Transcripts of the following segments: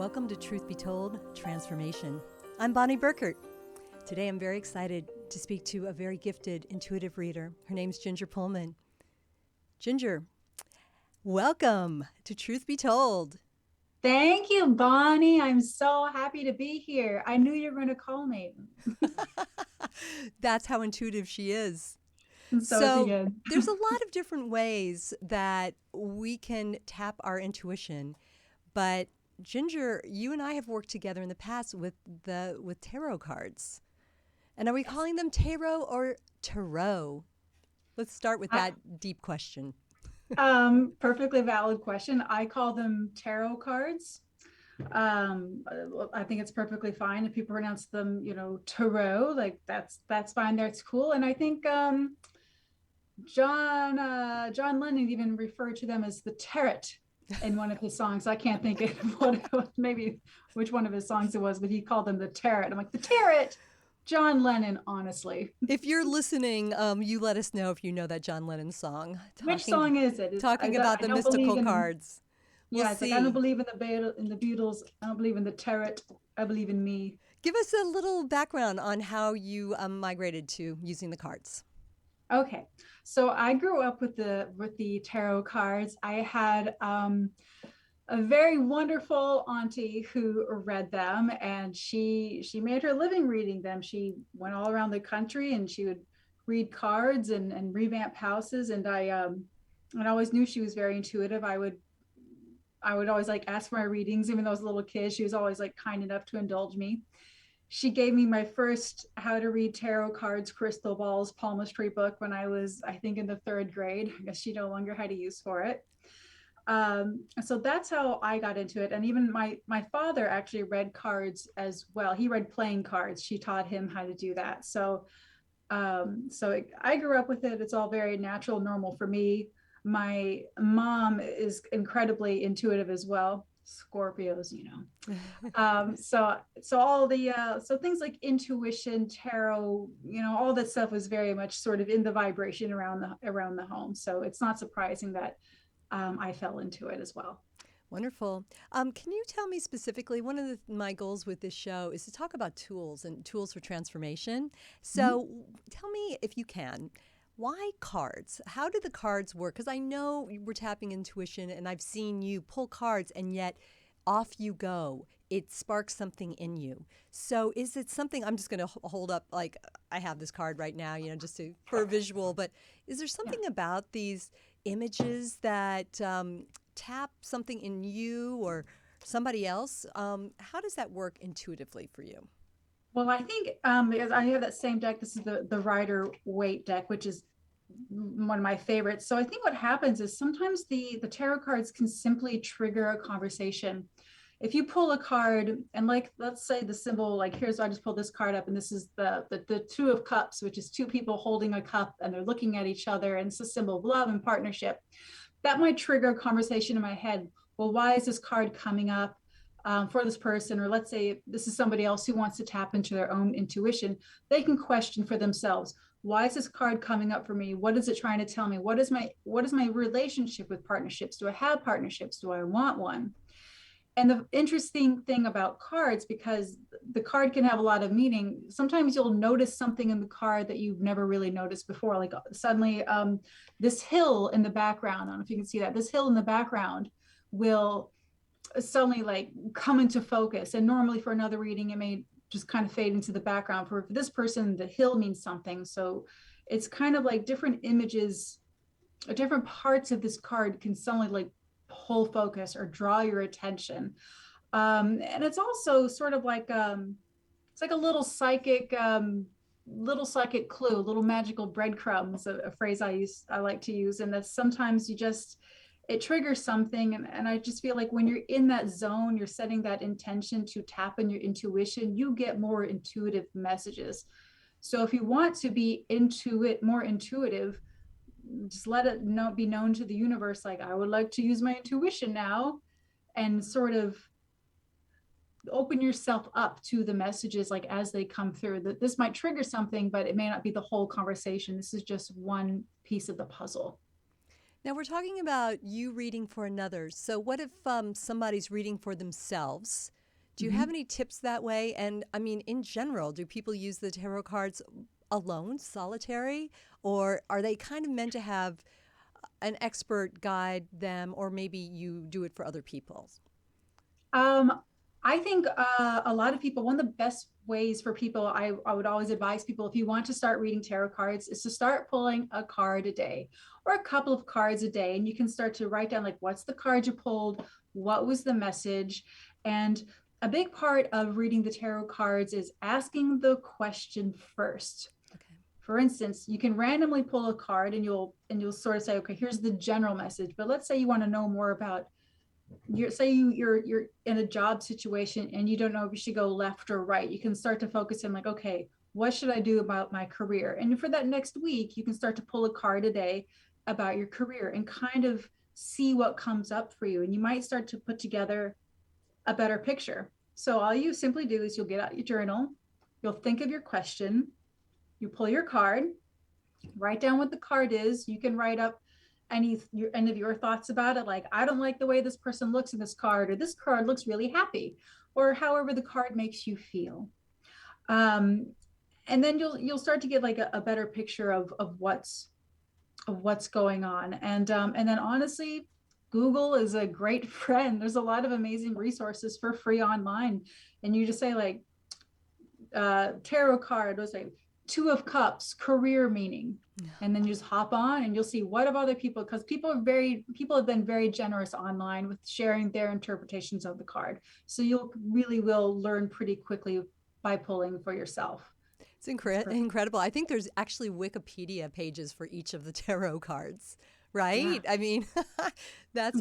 Welcome to Truth Be Told, Transformation. I'm Bonnie Burkert. Today I'm very excited to speak to a very gifted intuitive reader. Her name's Ginger Pullman. Ginger, welcome to Truth Be Told. Thank you, Bonnie. I'm so happy to be here. I knew you were going to call me. That's how intuitive she is. So is he So good. there's a lot of different ways that we can tap our intuition, but Ginger, you and I have worked together in the past with tarot cards. And are we calling them tarot or tarot? Let's start with I, that deep question. Perfectly valid question. I call them tarot cards. I think it's perfectly fine if people pronounce them, tarot. Like that's fine. That's cool. And I think John Lennon even referred to them as the tarot in one of his songs. I can't think of what it was, maybe which one of his songs it was, but he called them the tarot. I'm like, the tarot. John Lennon, honestly. If you're listening, you let us know if you know that John Lennon song. Which song is it? Talking about I the don't believe mystical in. cards. We'll Yeah, it's like I don't see. believe in the Beatles. I don't believe in the tarot. I believe in me. Give us a little background on how you migrated to using the cards. Okay, so I grew up with the tarot cards. I had a very wonderful auntie who read them, and she made her living reading them. She went all around the country, and she would read cards and revamp houses. And I always knew she was very intuitive. I would always like ask for my readings, even though I was a little kid. She was always like kind enough to indulge me. She gave me my first how to read tarot cards, crystal balls, palmistry book when I was, I think, in the third grade. I guess she no longer had a use for it. So that's how I got into it. And even my father actually read cards as well. He read playing cards. She taught him how to do that. So I grew up with it. It's all very natural, normal for me. My mom is incredibly intuitive as well. Scorpios. So all the so things like intuition, tarot, all that stuff was very much sort of in the vibration around the home. So it's not surprising that I fell into it as well. Wonderful. Can you tell me specifically, one of my goals with this show is to talk about tools and tools for transformation. Mhm. So tell me, if you can, why cards? How do the cards work? Because I know we're tapping intuition and I've seen you pull cards and yet off you go. It sparks something in you. So is it something, I'm just going to hold up, like I have this card right now, just for a visual, but is there Yeah. something about these images that tap something in you or somebody else? How does that work intuitively for you? Well, I think because I have that same deck. This is the Rider Waite deck, which is one of my favorites. So I think what happens is sometimes the tarot cards can simply trigger a conversation. If you pull a card and, like, let's say the symbol, like, here's, I just pulled this card up, and this is the Two of Cups, which is two people holding a cup and they're looking at each other, and it's a symbol of love and partnership. That might trigger a conversation in my head. Well, why is this card coming up for this person? Or let's say this is somebody else who wants to tap into their own intuition. They can question for themselves, why is this card coming up for me? What is it trying to tell me? What is my relationship with partnerships? Do I have partnerships? Do I want one? And the interesting thing about cards, because the card can have a lot of meaning, sometimes you'll notice something in the card that you've never really noticed before. Like suddenly this hill in the background, I don't know if you can see that, this hill in the background will suddenly like come into focus. And normally for another reading, it may just kind of fade into the background. For this person, the hill means something. So it's kind of like different images, different parts of this card can suddenly like pull focus or draw your attention. And it's also sort of like it's like a little psychic clue, little magical breadcrumbs, a phrase I like to use. And that sometimes it triggers something. And I just feel like when you're in that zone, you're setting that intention to tap in your intuition, you get more intuitive messages. So if you want to be more intuitive, just let it be known to the universe, like, I would like to use my intuition now, and sort of open yourself up to the messages, like, as they come through. That this might trigger something, but it may not be the whole conversation. This is just one piece of the puzzle. Now we're talking about you reading for another. So what if somebody's reading for themselves? Do you have any tips that way? And I mean, in general, do people use the tarot cards alone, solitary, or are they kind of meant to have an expert guide them, or maybe you do it for other people? Um, I think a lot of people, one of the best ways for people, I would always advise people, if you want to start reading tarot cards, is to start pulling a card a day or a couple of cards a day. And you can start to write down, like, what's the card you pulled? What was the message? And a big part of reading the tarot cards is asking the question first. Okay. For instance, you can randomly pull a card and you'll sort of say, okay, here's the general message. But let's say you want to know more about you're in a job situation and you don't know if you should go left or right. You can start to focus in, like, okay, what should I do about my career? And for that next week, you can start to pull a card a day about your career and kind of see what comes up for you. And you might start to put together a better picture. So all you simply do is you'll get out your journal, you'll think of your question, you pull your card, write down what the card is. You can write up any of your thoughts about it, like, I don't like the way this person looks in this card, or this card looks really happy, or however the card makes you feel. And then you'll start to get like a better picture of what's going on. And then honestly, Google is a great friend. There's a lot of amazing resources for free online, and you just say, like, tarot card, let's say Two of Cups, career meaning. And then you just hop on and you'll see what have other people, because people have been very generous online with sharing their interpretations of the card. So you really will learn pretty quickly by pulling for yourself. It's incredible. I think there's actually Wikipedia pages for each of the tarot cards, right? Yeah. I mean, that's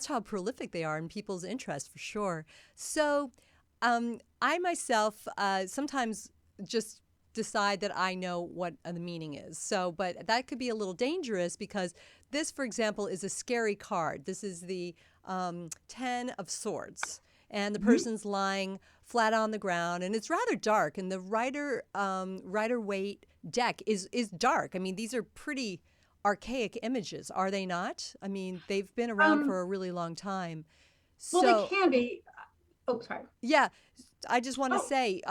how prolific they are in people's interest, for sure. So, I myself sometimes just decide that I know what the meaning is. So, but that could be a little dangerous, because this, for example, is a scary card. This is the 10 of Swords, and the person's lying flat on the ground, and it's rather dark. And the Rider-Waite deck is dark. I mean, these are pretty archaic images, are they not? I mean, they've been around for a really long time. Well, So, they can be. Oh, sorry. yeah, I just want to Oh, say,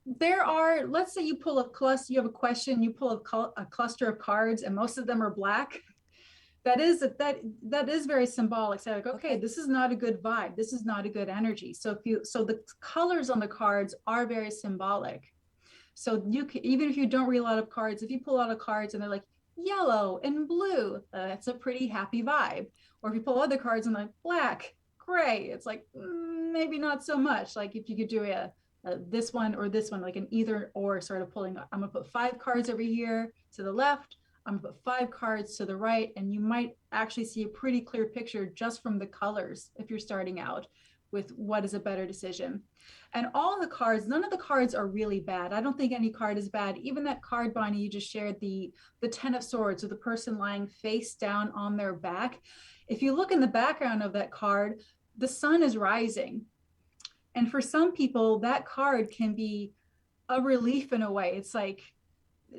there are, let's say you pull a cluster, you have a question, you pull a cluster of cards, and most of them are black. That is very symbolic. Say, like, okay, this is not a good vibe. This is not a good energy. So the colors on the cards are very symbolic. So you can, even if you don't read a lot of cards, if you pull out of cards and they're like yellow and blue, that's a pretty happy vibe. Or if you pull other cards and like black, gray, it's like maybe not so much. Like if you could do this one or this one, like an either or sort of pulling. I'm gonna put 5 cards over here to the left. I'm gonna put 5 cards to the right, and you might actually see a pretty clear picture just from the colors if you're starting out with what is a better decision. And all the cards, none of the cards are really bad. I don't think any card is bad. Even that card, Bonnie, you just shared, the 10 of Swords, with the person lying face down on their back. If you look in the background of that card, the sun is rising. And for some people, that card can be a relief in a way. It's like,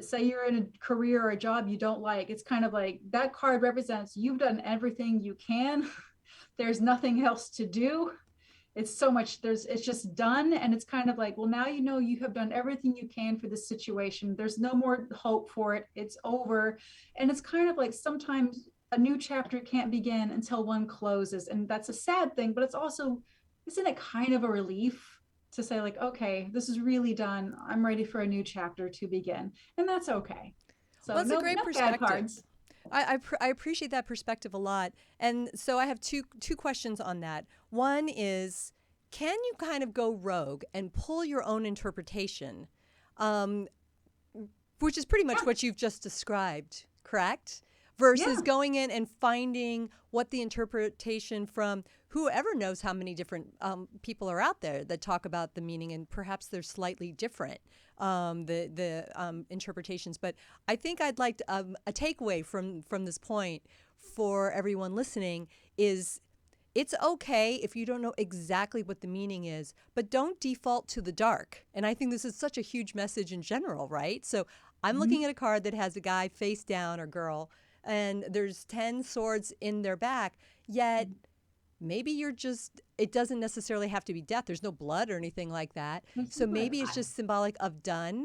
say you're in a career or a job you don't like. It's kind of like that card represents you've done everything you can. There's nothing else to do. It's so much, it's just done. And it's kind of like, well, now you know you have done everything you can for this situation. There's no more hope for it. It's over. And it's kind of like sometimes a new chapter can't begin until one closes. And that's a sad thing, but it's also, isn't it kind of a relief to say, like, okay, this is really done. I'm ready for a new chapter to begin. And that's okay. So well, it's no, a great no bad perspective. cards. I appreciate that perspective a lot. And so I have two questions on that. One is, can you kind of go rogue and pull your own interpretation, which is pretty much what you've just described, correct? Versus going in and finding what the interpretation from whoever knows how many different people are out there that talk about the meaning, and perhaps they're slightly different, the interpretations. But I think I'd like to, a takeaway from this point for everyone listening is, it's okay if you don't know exactly what the meaning is, but don't default to the dark. And I think this is such a huge message in general, right? So I'm looking at a card that has a guy face down, or girl, and there's 10 swords in their back, yet maybe you're just, it doesn't necessarily have to be death. There's no blood or anything like that. There's So no blood. maybe it's just symbolic of done.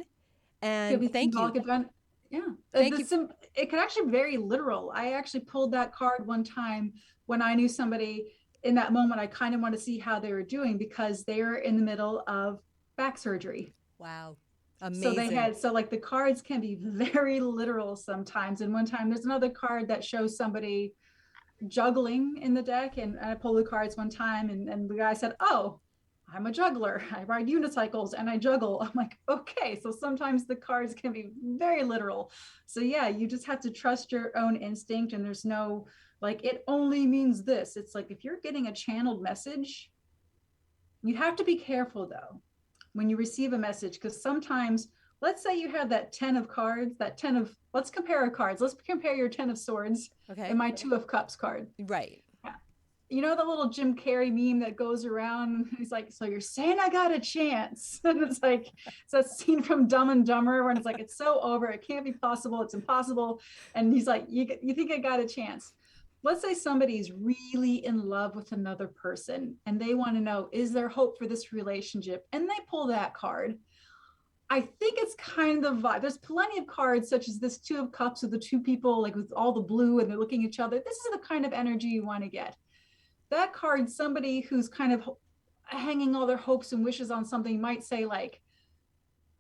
Could And be thank you. symbolic event. Yeah. Thank you. It could actually be very literal. I actually pulled that card one time when I knew somebody in that moment. I kind of want to see how they were doing because they were in the middle of back surgery. Wow. So they Amazing. had, so like the cards can be very literal sometimes. And one time there's another card that shows somebody juggling in the deck. And I pulled the cards one time and the guy said, "Oh, I'm a juggler. I ride unicycles and I juggle." I'm like, okay. So sometimes the cards can be very literal. So yeah, you just have to trust your own instinct. And there's no like, it only means this. It's like, if you're getting a channeled message, you have to be careful though when you receive a message, because sometimes, let's say you have that 10 of cards, that 10 of, let's compare our cards. Let's compare your 10 of swords Okay. and my 2 of cups card. Right. You know the little Jim Carrey meme that goes around? He's like, "So you're saying I got a chance?" And it's like, it's that scene from Dumb and Dumber when it's like, it's so over, it can't be possible, it's impossible. And he's like, you think I got a chance? Let's say somebody's really in love with another person and they want to know, is there hope for this relationship? And they pull that card. I think it's kind of the vibe. There's plenty of cards such as this 2 of cups with the 2 people like with all the blue and they're looking at each other. This is the kind of energy you want to get. That card, somebody who's kind of hanging all their hopes and wishes on something might say like,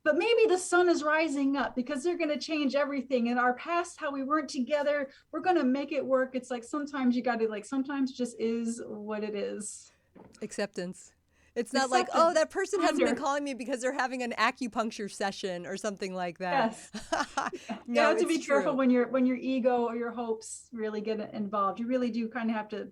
but maybe the sun is rising up because they're going to change everything in our past, how we weren't together, we're going to make it work. It's like, sometimes you got to like, sometimes just is what it is. Acceptance. It's not like, oh, that person hasn't been calling me because they're having an acupuncture session or something like that. Yes. No, you have to be true. careful when your ego or your hopes really get involved. You really do kind of have to.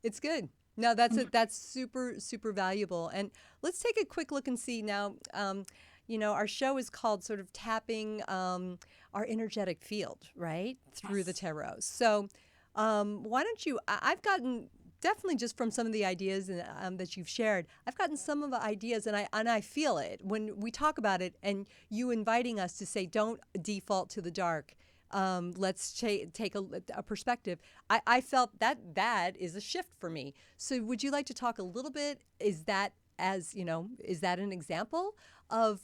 It's good. No, that's super, super valuable. And let's take a quick look and see now. Our show is called sort of tapping our energetic field, right, through the tarot. So why don't you? I've gotten definitely just from some of the ideas that you've shared. I've gotten some of the ideas, and I feel it when we talk about it, and you inviting us to say, don't default to the dark. Let's take a perspective. I felt that is a shift for me. So would you like to talk a little bit? Is that an example of,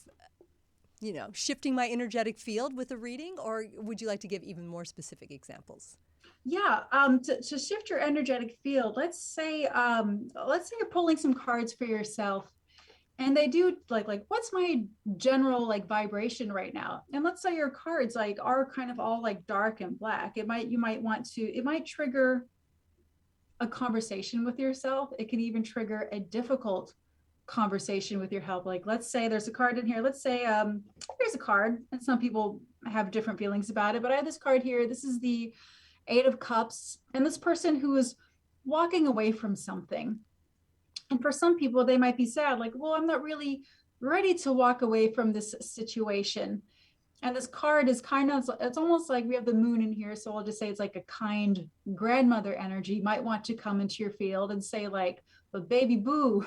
shifting my energetic field with a reading, or would you like to give even more specific examples? Yeah, to shift your energetic field, let's say you're pulling some cards for yourself and they do like what's my general like vibration right now, and let's say your cards like are kind of all like dark and black. It might trigger a conversation with yourself. It can even trigger a difficult conversation with your help. Like, let's say there's a card in here. Let's say here's a card, and some people have different feelings about it, but I have this card here. This is the 8 of Cups, and this person who is walking away from something. And for some people, they might be sad, like, well, I'm not really ready to walk away from this situation. And this card is kind of, it's almost like we have the moon in here. So I'll just say it's like a kind grandmother energy. You might want to come into your field and say like, but baby boo,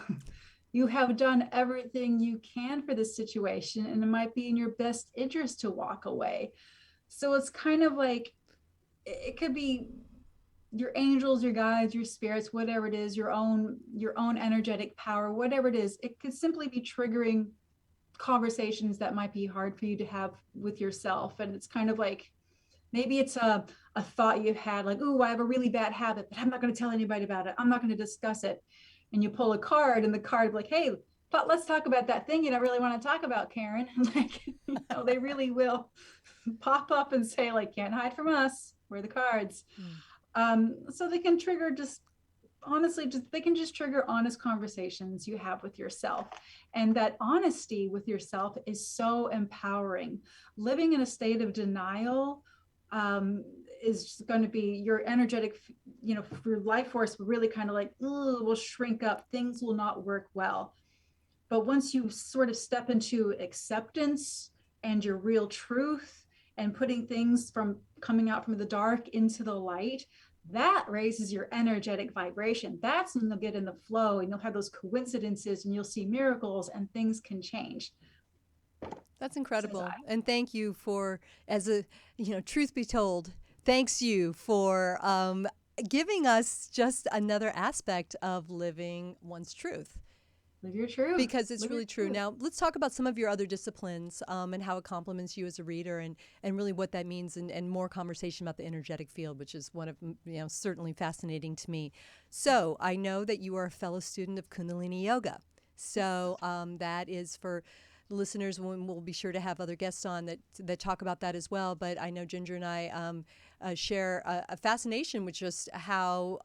you have done everything you can for this situation, and it might be in your best interest to walk away. So it's kind of like, it could be your angels, your guides, your spirits, whatever it is, your own energetic power, whatever it is. It could simply be triggering conversations that might be hard for you to have with yourself. And it's kind of like, maybe it's a thought you've had like, oh, I have a really bad habit, but I'm not going to tell anybody about it. I'm not going to discuss it. And you pull a card, and the card like, hey, but let's talk about that thing you don't really want to talk about, Karen. Like, they really will pop up and say like, can't hide from us. We're the cards. So they can trigger they can just trigger honest conversations you have with yourself. And that honesty with yourself is so empowering. Living in a state of denial is going to be your energetic, your life force will really kind of like, will shrink up. Things will not work well. But once you sort of step into acceptance and your real truth and putting things from coming out from the dark into the light, that raises your energetic vibration. That's when you'll get in the flow and you'll have those coincidences and you'll see miracles and things can change. That's incredible. And thank you for, truth be told, thanks you for giving us just another aspect of living one's truth. Live your truth. Because it's Live your really true. truth. Now, let's talk about some of your other disciplines and how it complements you as a reader, and really what that means, and more conversation about the energetic field, which is one of, certainly fascinating to me. So I know that you are a fellow student of Kundalini Yoga. So that is for listeners. We'll be sure to have other guests on that talk about that as well. But I know Ginger and I share a fascination with just how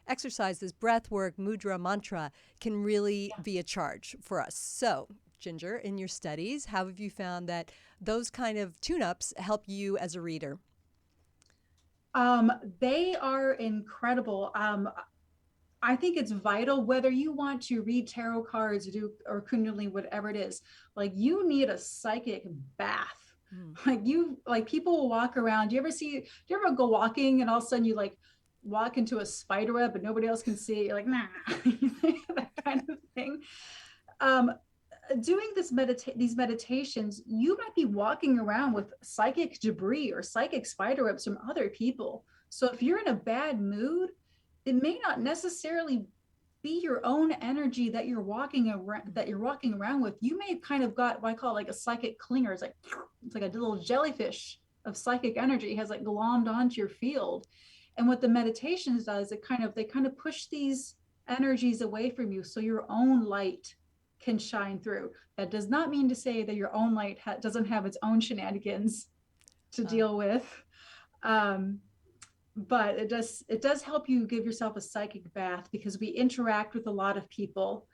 exercises, breath work, mudra, mantra can really be a charge for us. So, Ginger, in your studies, how have you found that those kind of tune-ups help you as a reader? They are incredible. I think it's vital whether you want to read tarot cards or Kundalini, whatever it is. Like you need a psychic bath. Mm. Like people will walk around. Do you ever go walking and all of a sudden you like walk into a spider web but nobody else can see it? You're like, nah, that kind of thing. Um, Doing these meditations, you might be walking around with psychic debris or psychic spider webs from other people. So if you're in a bad mood, it may not necessarily be your own energy that you're walking around with. You may have kind of got what I call like a psychic clinger. It's like a little jellyfish of psychic energy has like glommed onto your field. And what the meditations does, they kind of push these energies away from you so your own light can shine through. That does not mean to say that your own light doesn't have its own shenanigans to deal with. But it does help you give yourself a psychic bath because we interact with a lot of people,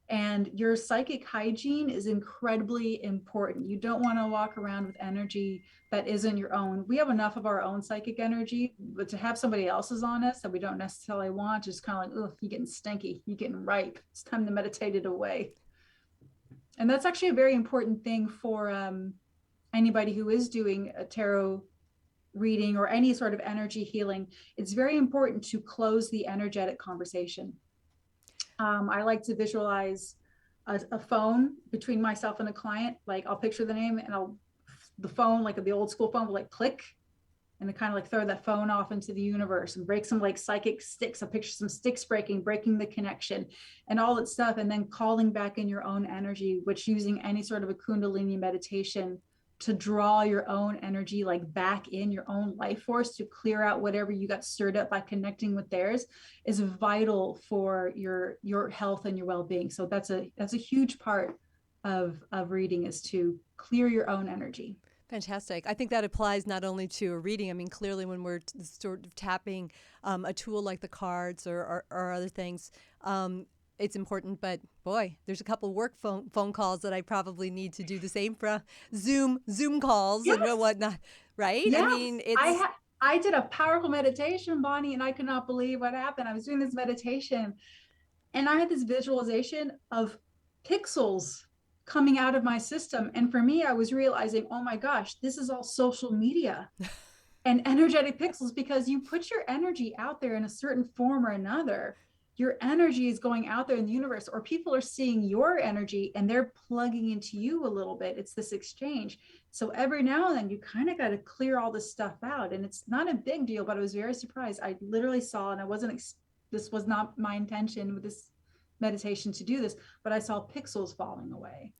and your psychic hygiene is incredibly important. You don't want to walk around with energy that isn't your own. We have enough of our own psychic energy, but to have somebody else's on us that we don't necessarily want, just kind of like, oh, you're getting stinky, you're getting ripe, it's time to meditate it away. And that's actually a very important thing for anybody who is doing a tarot reading or any sort of energy healing. It's very important to close the energetic conversation. I like to visualize a phone between myself and a client. Like I'll picture the name and the phone, like the old school phone, will like click and to kind of like throw that phone off into the universe and break some like psychic sticks. I picture some sticks breaking the connection and all that stuff. And then calling back in your own energy, which using any sort of a Kundalini meditation to draw your own energy like back in your own life force to clear out whatever you got stirred up by connecting with theirs is vital for your health and your well-being. So that's a huge part of reading, is to clear your own energy. Fantastic. I think that applies not only to a reading. I mean, clearly, when we're sort of tapping a tool like the cards or other things, it's important. But boy, there's a couple work phone calls that I probably need to do the same for Zoom calls Yes. and whatnot. Right? I Yes. mean, it's. I did a powerful meditation, Bonnie, and I could not believe what happened. I was doing this meditation and I had this visualization of pixels coming out of my system. And for me, I was realizing, oh my gosh, this is all social media and energetic pixels, because you put your energy out there in a certain form or another. Your energy is going out there in the universe, or people are seeing your energy and they're plugging into you a little bit. It's this exchange. So every now and then you kind of got to clear all this stuff out. And it's not a big deal, but I was very surprised. I literally saw, and I wasn't, this was not my intention with this meditation to do this, but I saw pixels falling away.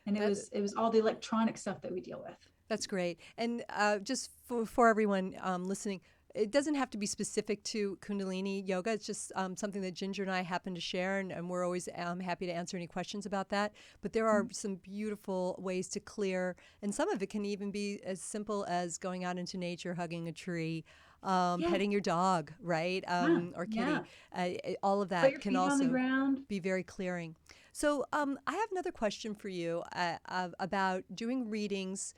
And it was all the electronic stuff that we deal with. That's great. And just for everyone listening, it doesn't have to be specific to Kundalini yoga. It's just something that Ginger and I happen to share, and we're always happy to answer any questions about that. But there are some beautiful ways to clear, and some of it can even be as simple as going out into nature, hugging a tree, petting your dog, right? Or kitty. All of Put that your can feet on the also ground. be very clearing. So I have another question for you about doing readings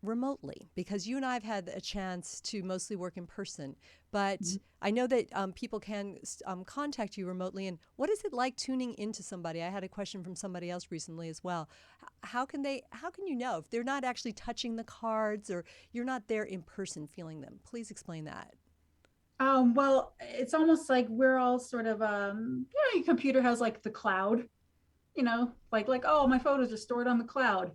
remotely, because you and I have had a chance to mostly work in person, but I know that people can contact you remotely. And what is it like tuning into somebody? I had a question from somebody else recently as well. How can you know if they're not actually touching the cards, or you're not there in person feeling them? Please explain that. Well, it's almost like we're all sort of, your computer has like the cloud, like, oh, my photos are stored on the cloud.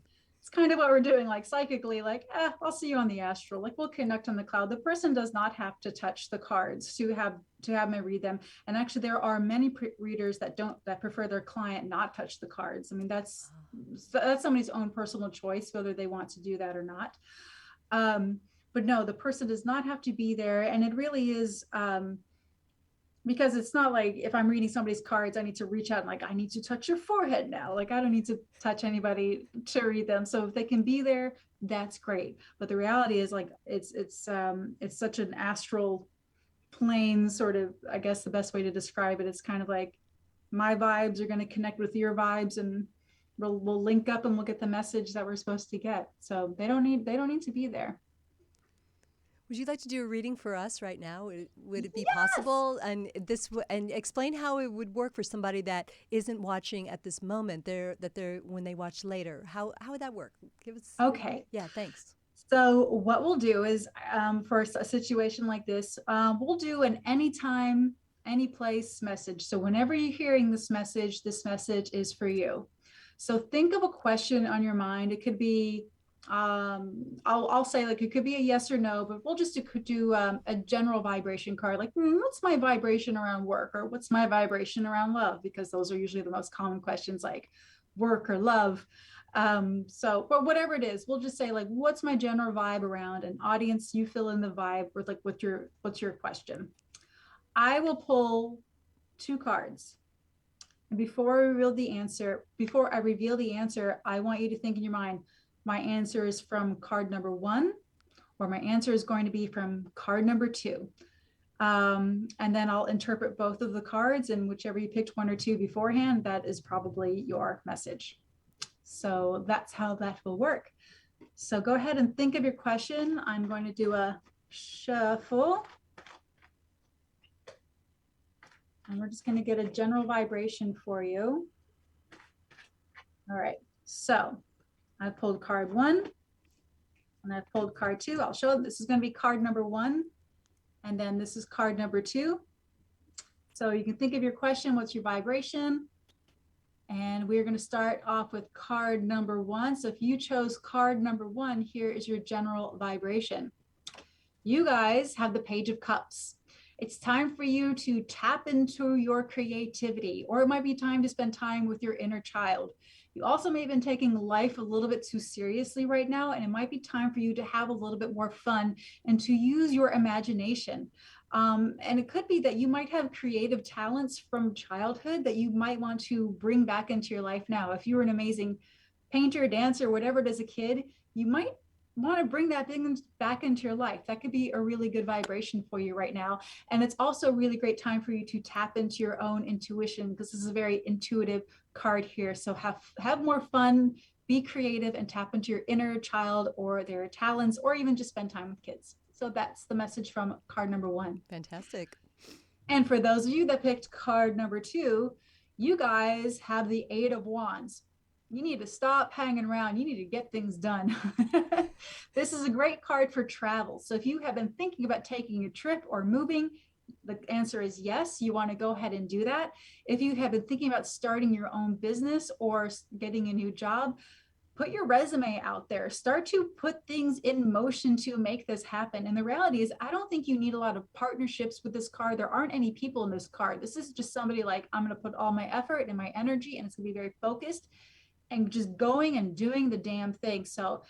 it's kind of what we're doing, like psychically, like, I'll see you on the astral, like we'll connect on the cloud. The person does not have to touch the cards to have me read them. And actually there are many readers that prefer their client not touch the cards. I mean, that's somebody's own personal choice, whether they want to do that or not. But no, the person does not have to be there. And it really is, because it's not like if I'm reading somebody's cards, I need to reach out and like, I need to touch your forehead now. Like, I don't need to touch anybody to read them. So if they can be there, that's great. But the reality is, like, it's such an astral plane sort of, I guess the best way to describe it. It's kind of like my vibes are going to connect with your vibes, and we'll link up and we'll get the message that we're supposed to get. So they don't need to be there. Would you like to do a reading for us right now? Would it be Yes. possible? And and explain how it would work for somebody that isn't watching at this moment. They're when they watch later. How would that work? Give us. Okay. Yeah, thanks. So what we'll do is, for a situation like this, we'll do an anytime, any place message. So whenever you're hearing this message is for you. So think of a question on your mind. It could be, I'll say, like, it could be a yes or no, but we'll just do a general vibration card, like, what's my vibration around work, or what's my vibration around love? Because those are usually the most common questions, like work or love. But whatever it is, we'll just say, like, what's my general vibe around? And audience, you fill in the vibe with, like, what's your question. I will pull 2 cards. And before I reveal the answer, I want you to think in your mind, my answer is from card number 1, or my answer is going to be from card number 2. And then I'll interpret both of the cards, and whichever you picked, 1 or 2 beforehand, that is probably your message. So that's how that will work. So go ahead and think of your question. I'm going to do a shuffle. And we're just going to get a general vibration for you. All right. So I pulled card 1, and I pulled card 2. I'll show them. This is going to be card number 1. And then this is card number 2. So you can think of your question. What's your vibration? And we're going to start off with card number 1. So if you chose card number 1, here is your general vibration. You guys have the Page of Cups. It's time for you to tap into your creativity, or it might be time to spend time with your inner child. You also may have been taking life a little bit too seriously right now, and it might be time for you to have a little bit more fun and to use your imagination. And it could be that you might have creative talents from childhood that you might want to bring back into your life now. If you were an amazing painter, dancer, whatever it is, a kid, you might want to bring that thing back into your life. That could be a really good vibration for you right now. And it's also a really great time for you to tap into your own intuition, because this is a very intuitive card here. So have more fun, be creative, and tap into your inner child or their talents, or even just spend time with kids. So that's the message from card number 1. Fantastic. And for those of you that picked card number 2, you guys have the 8 of Wands. You need to stop hanging around. You need to get things done. This is a great card for travel. So if you have been thinking about taking a trip or moving, the answer is yes, you want to go ahead and do that. If you have been thinking about starting your own business or getting a new job, put your resume out there. Start to put things in motion to make this happen. And the reality is, I don't think you need a lot of partnerships with this card. There aren't any people in this card. This is just somebody like, I'm going to put all my effort and my energy, and it's going to be very focused and just going and doing the damn thing. So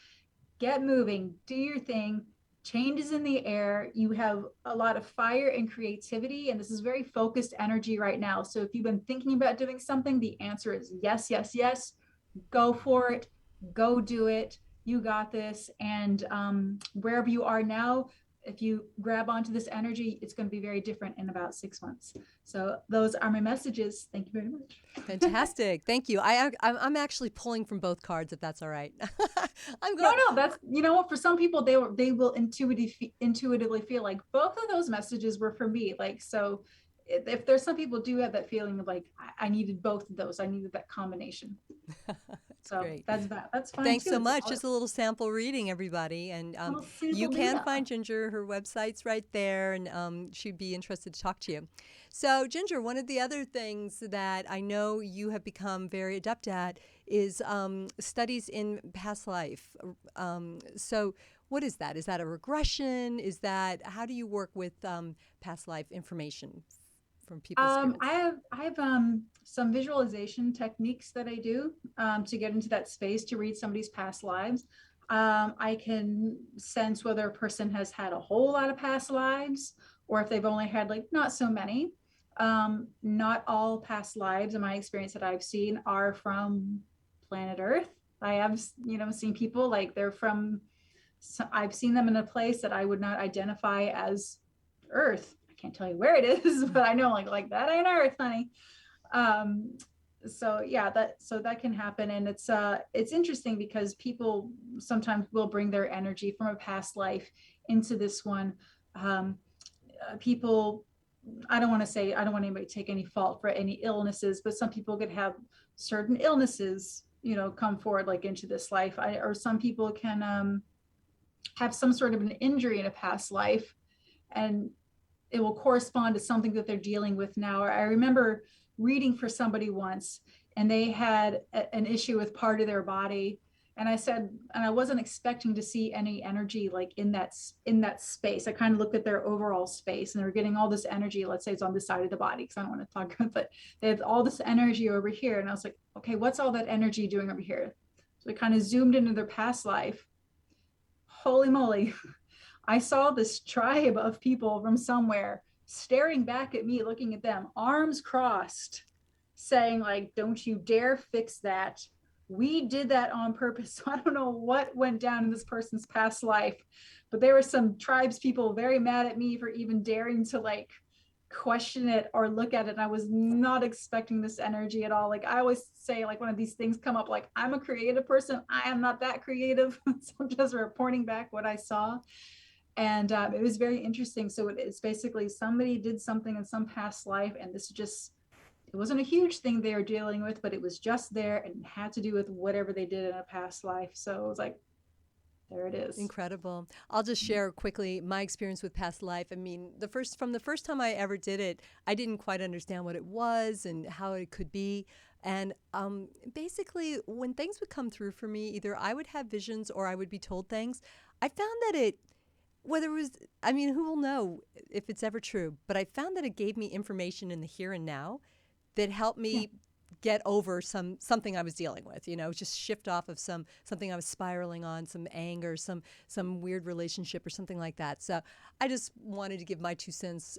get moving, do your thing. Change is in the air. You have a lot of fire and creativity, and this is very focused energy right now. So if you've been thinking about doing something, the answer is yes, yes, yes. Go for it. Go do it. You got this. And wherever you are now, if you grab onto this energy, it's going to be very different in about 6 months. So those are my messages. Thank you very much. Fantastic. Thank you. I'm actually pulling from both cards, if that's all right. I'm No, going. no, that's, you know what, for some people, they will intuitively feel like both of those messages were for me. Like, so if there's some people do have that feeling of like, I needed both of those. I needed that combination. So great. that's fine. Thanks too. so It's much. all- Just a little sample reading, everybody. And little you sample can data. find Ginger. Her website's right there, and she'd be interested to talk to you. So, Ginger, one of the other things that I know you have become very adept at is studies in past life. So what is that? Is that a regression? Is that, how do you work with past life information from people's spirits? I have some visualization techniques that I do to get into that space to read somebody's past lives. I can sense whether a person has had a whole lot of past lives or if they've only had like not so many. Not all past lives, in my experience that I've seen, are from planet Earth. I have, seen people like they're from. I've seen them in a place that I would not identify as Earth. I can't tell you where it is, but I know like that ain't Earth, honey. Um, so yeah, that can happen, and it's interesting because people sometimes will bring their energy from a past life into this one. Um, People, I don't want to say, I don't want anybody to take any fault for any illnesses, but some people could have certain illnesses, come forward like into this life. Or some people can have some sort of an injury in a past life, and it will correspond to something that they're dealing with now. Or I remember reading for somebody once, and they had an issue with part of their body, and I said, and I wasn't expecting to see any energy like in that space. I kind of looked at their overall space, and they were getting all this energy. Let's say it's on this side of the body, because I don't want to talk about, but they have all this energy over here, and I was like, okay, what's all that energy doing over here? So I kind of zoomed into their past life. Holy moly. I saw this tribe of people from somewhere staring back at me, looking at them, arms crossed, saying like, don't you dare fix that. We did that on purpose. So I don't know what went down in this person's past life, but there were some tribes people very mad at me for even daring to like question it or look at it. And I was not expecting this energy at all. Like I always say, like when these things come up, like I'm a creative person, I am not that creative. So I'm just reporting back what I saw. And it was very interesting. So it's basically somebody did something in some past life, and this just, it wasn't a huge thing they were dealing with, but it was just there and had to do with whatever they did in a past life. So it was like, there it is. Incredible. I'll just share quickly my experience with past life. I mean, from the first time I ever did it, I didn't quite understand what it was and how it could be. And basically, when things would come through for me, either I would have visions or I would be told things. I found that whether it was, I mean, who will know if it's ever true, but I found that it gave me information in the here and now that helped Yeah. me get over something I was dealing with, just shift off of something I was spiraling on, some anger, some weird relationship or something like that. So I just wanted to give my 2 cents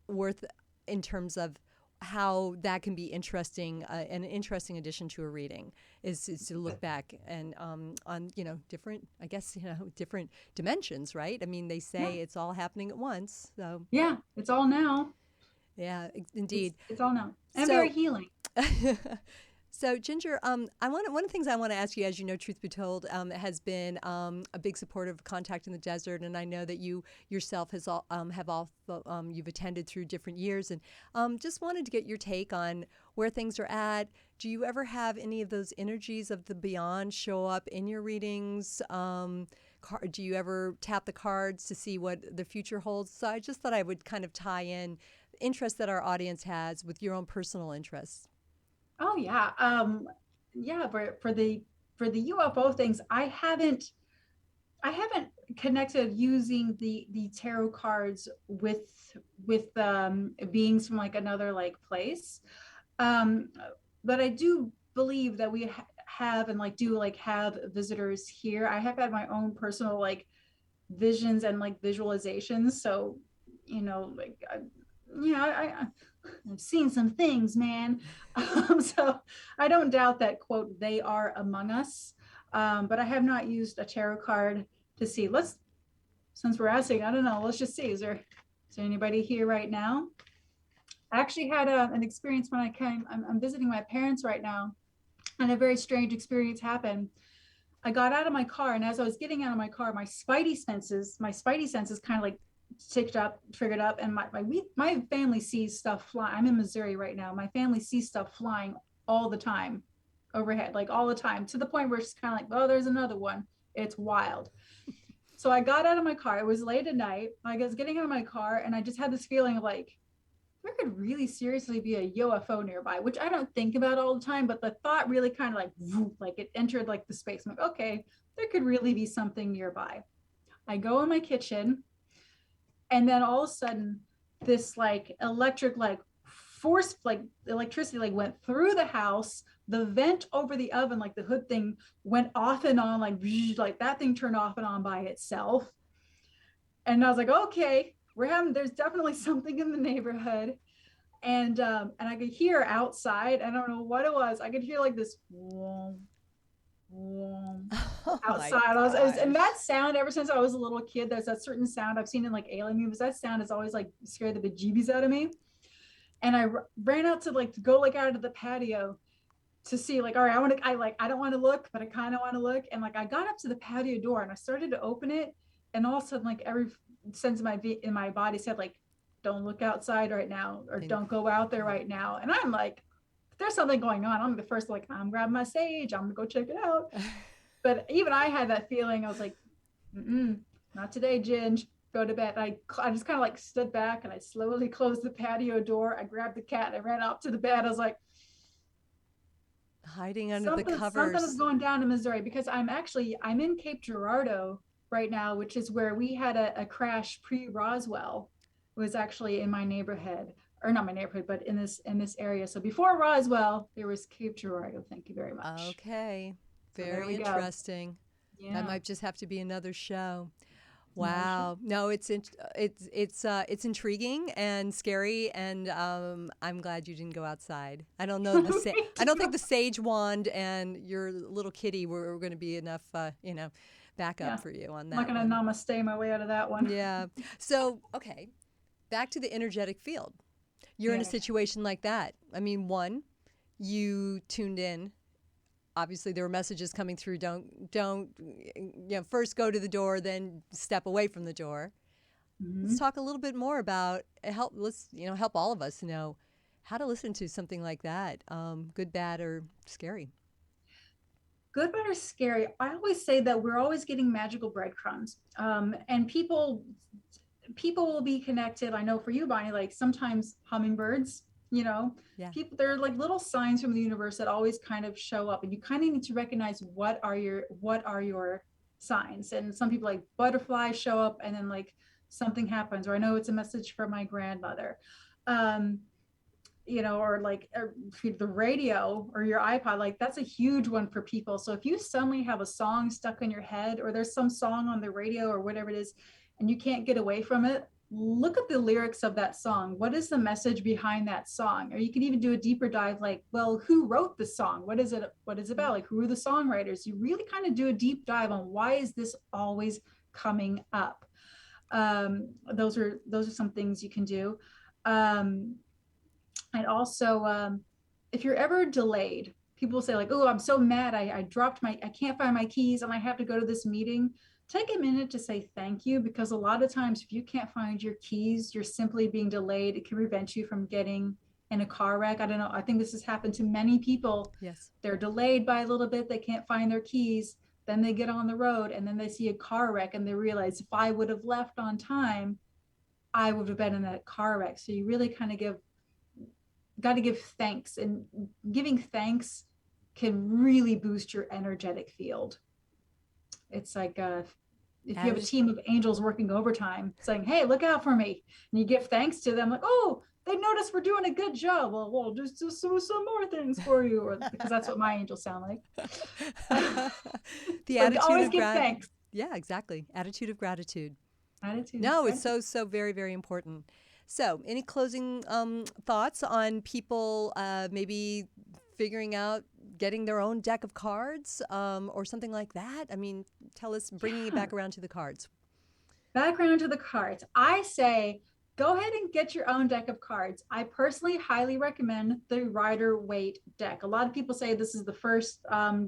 worth in terms of how that can be interesting, an interesting addition to a reading is to look back and on different, I guess, different dimensions, right? I mean, they Yeah. say it's all happening at once. So Yeah. It's all now. yeah, It's, indeed. it's all now. And very So healing. So, Ginger, one of the things I want to ask you, as you know, truth be told, has been a big supporter of Contact in the Desert, and I know that you yourself have also you've attended through different years, and just wanted to get your take on where things are at. Do you ever have any of those energies of the beyond show up in your readings? Do you ever tap the cards to see what the future holds? So I just thought I would kind of tie in interest that our audience has with your own personal interests. Oh yeah. Yeah, for the UFO things, I haven't connected using the tarot cards with beings from like another like place. Um, but I do believe that we have and like do like have visitors here. I have had my own personal like visions and like visualizations. So, like I've seen some things, man. So I don't doubt that quote they are among us. But I have not used a tarot card to see. Since we're asking, I don't know. Let's just see. Is there anybody here right now? I actually had an experience when I came. I'm visiting my parents right now, and a very strange experience happened. I got out of my car, and as I was getting out of my car, my spidey senses kind of like triggered up, and my family sees stuff fly. I'm in Missouri right now. My family sees stuff flying all the time overhead, like all the time, to the point where it's kind of like, oh, there's another one. It's wild. So I got out of my car. It was late at night. I was getting out of my car, and I just had this feeling of like, there could really seriously be a UFO nearby, which I don't think about all the time, but the thought really kind of like, whoop, like it entered like the space. I'm like, okay, there could really be something nearby. I go in my kitchen, and then all of a sudden, this like electric, like force, like electricity, like went through the house. The vent over the oven, like the hood thing, went off and on, like that thing turned off and on by itself. And I was like, okay, there's definitely something in the neighborhood. And I could hear outside, I don't know what it was, I could hear like this whoom, whoom, Oh my outside. And gosh. that sound, ever since I was a little kid, there's that certain sound I've seen in like alien movies. That sound has always like scared the bejeebies out of me. And I ran out to like to go like out of the patio to see like, all right, I don't want to look, but I kind of want to look. And like I got up to the patio door and I started to open it, and all of a sudden like every sense in my body said like, don't look outside right now, or don't go out there right now. And I'm like, if there's something going on, I'm the first like, I'm grabbing my sage, I'm gonna go check it out. But even I had that feeling. I was like, not today, Ginge. Go to bed. I just kind of like stood back and I slowly closed the patio door. I grabbed the cat and I ran up to the bed. I was like, Hiding under the something is covers. going down in Missouri, because I'm in Cape Girardeau right now, which is where we had a crash pre-Roswell. It was actually in my neighborhood, or not my neighborhood, but in this area. So before Roswell, there was Cape Girardeau. Thank you very much. Okay. So there Very we go. interesting. That Yeah. might just have to be another show. Another show. Wow. No, it's intriguing and scary, and I'm glad you didn't go outside. I don't know I don't think the sage wand and your little kitty were going to be enough, backup Yeah. for you on I'm not that gonna one. namaste my way out of that one. Yeah. So, okay, back to the energetic field. You're The in a energy. situation like that. I mean, one, you tuned in. Obviously, there were messages coming through. Don't, first go to the door, then step away from the door. Let's Mhm. talk a little bit more about Let's help all of us know how to listen to something like that. Good, bad, or scary. Good, bad, or scary. I always say that we're always getting magical breadcrumbs, and people will be connected. I know for you, Bonnie, like sometimes hummingbirds, Yeah. people, they're like little signs from the universe that always kind of show up, and you kind of need to recognize what are your signs. And some people like butterflies show up, and then like something happens, or I know it's a message from my grandmother. Um, or like the radio or your iPod, like that's a huge one for people. So if you suddenly have a song stuck in your head, or there's some song on the radio or whatever it is, and you can't get away from it, look at the lyrics of that song. What is the message behind that song? Or you can even do a deeper dive, like, well, who wrote the song? What is it? What is it about? Like, who are the songwriters? You really kind of do a deep dive on why is this always coming up. Those are some things you can do. Um, and also, if you're ever delayed, people say like, oh, I'm so mad, I can't find my keys and I have to go to this meeting. Take a minute to say thank you, because a lot of times if you can't find your keys, you're simply being delayed. It can prevent you from getting in a car wreck. I don't know, I think this has happened to many people. Yes. They're delayed by a little bit, they can't find their keys, then they get on the road and then they see a car wreck and they realize, if I would have left on time, I would have been in that car wreck. So you really kind of got to give thanks, and giving thanks can really boost your energetic field. It's like if you have a Atti- team of angels working overtime saying, hey, look out for me, and you give thanks to them, like, oh, they notice we're doing a good job, well, we'll just do some more things for you, or because that's what my angels sound like. the So attitude always of give grat. thanks. Yeah, exactly. Attitude of gratitude. Attitude of No, it's gratitude. so very very important. So, any closing thoughts on people maybe figuring out getting their own deck of cards or something like that? I mean, tell us, bringing it Yeah. back around to the cards. Background to the cards. I say go ahead and get your own deck of cards. I personally highly recommend the Rider Waite deck. A lot of people say this is the first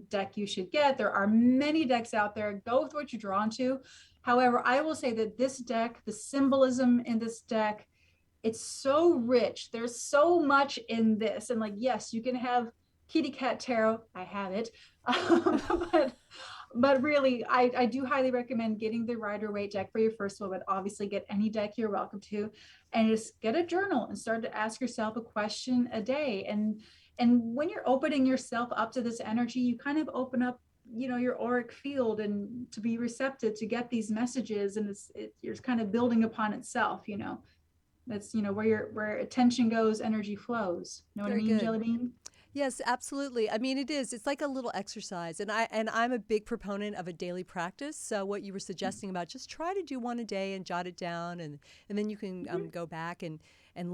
deck you should get. There are many decks out there. Go with what you're drawn to. However, I will say that this deck, the symbolism in this deck, it's so rich. There's so much in this. And like, yes, you can have Kitty Cat Tarot. I have it. But but really, I do highly recommend getting the Rider-Waite deck for your first one, but obviously get any deck you're welcome to, and just get a journal and start to ask yourself a question a day. And when you're opening yourself up to this energy, you kind of open up, your auric field, and to be receptive to get these messages, and you're kind of building upon itself. That's where attention goes, energy flows. Know what I Very mean, good. Jelly Bean? Yes, absolutely. I mean, it is. It's like a little exercise, and I'm a big proponent of a daily practice. So what you were suggesting about just try to do one a day and jot it down, and then you can Mhm. go back and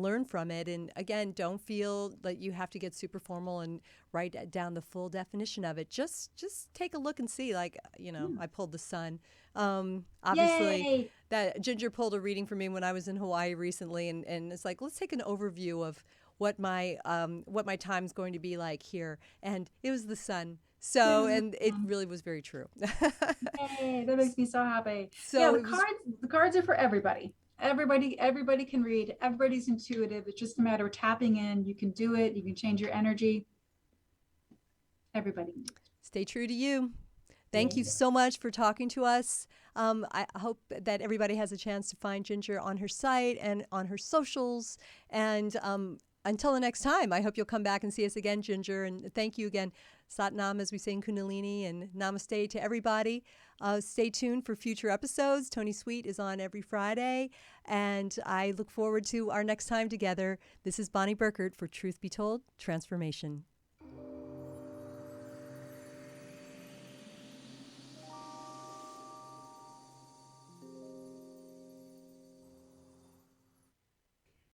learn from it. And again, don't feel that you have to get super formal and write down the full definition of it. Just take a look and see. Like Yeah. I pulled the sun. Obviously, Yay! that Ginger pulled a reading for me when I was in Hawaii recently, and it's like let's take an overview of what my time's going to be like here, and it was the sun. It So, was and it fun. really was very true. Yay, that makes me so happy. Yeah, So it was the cards are for everybody. Everybody can read. Everybody's intuitive. It's just a matter of tapping in. You can do it. You can change your energy. Everybody can do stay true to you. Thank you it. so much for talking to us. I hope that everybody has a chance to find Ginger on her site and on her socials. And until the next time, I hope you'll come back and see us again, Ginger. And thank you again, Satnam, as we say in Kundalini, and Namaste to everybody. Stay tuned for future episodes. Tony Sweet is on every Friday. And I look forward to our next time together. This is Bonnie Burkert for Truth Be Told, Transformation.